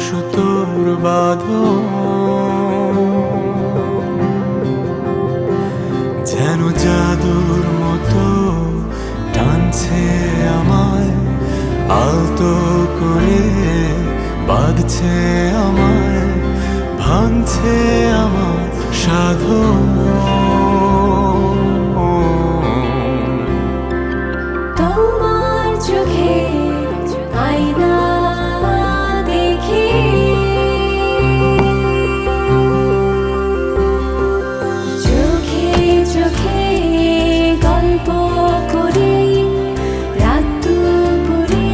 সুতোর বাঁধন, যেন জাদুর মতো টানছে আমায়, আলতো করে বাঁধছে আমায়, ভাঙছে আমার সাধন। তোমার চোখে আয়না দেখি, চোখে চোখে গল্প করে, রাত দুপুরে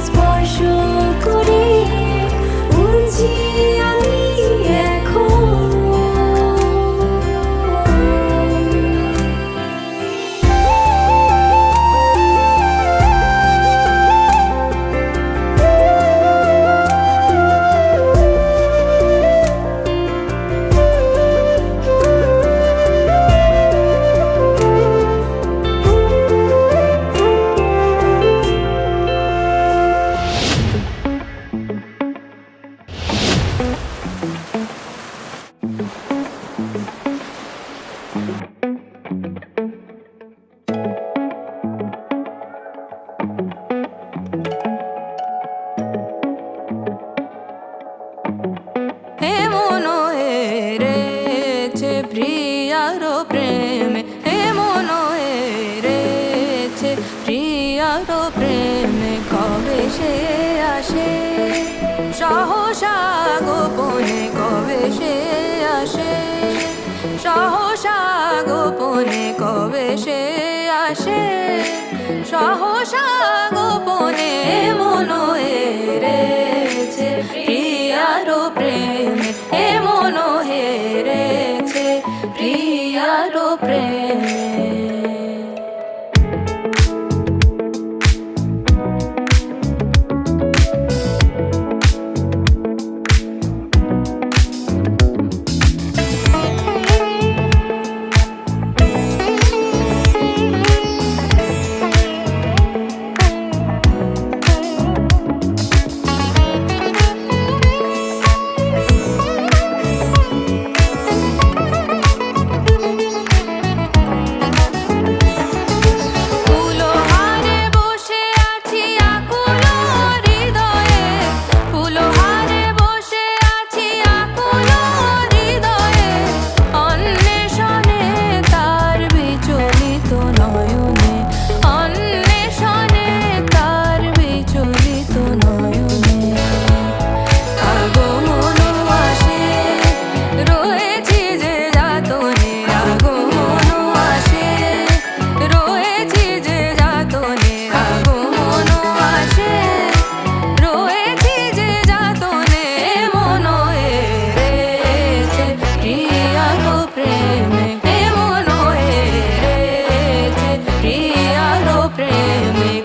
স্পর্শ করে উড়ছি আমি এখন। প্রিয়ারো প্রেমে এমন হেরেছে, প্রিয়ারো প্রেমে কবে সে আসে, সহসা গোপনে কবে সে আসে, সহসা গোপনে কবে সে আসে, সহসা গোপনে এমন হেরেছে, প্রিয়ারো প্রেমে এমন হেরেছে, প্রিয়ারো প্রেমে।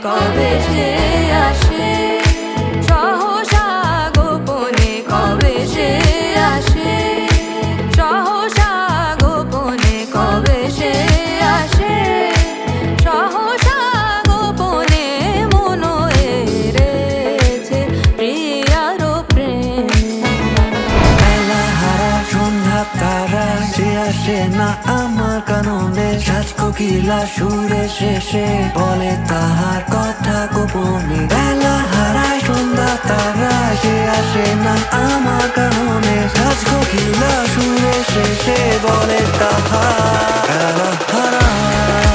কবে সে আসে, সহসা গোপনে কবে সে আসে, সহসা গোপনে কবে সে আসে, সহসা গোপনে মন হেরেছে, প্রিয়ারো প্রেমে। বেলা হারা সন্ধ্যা তারা সে আসে না আমার কাননে, সাজ কোকিলা সুরে শেষে বলে তাহার কথা গোপনে। বেলা হারায় সন্ধ্যা তারা সে আসে না আমার কাননে, সাজ কোকিলা সুরে শেষে বলে তাহার বেলা হারায়।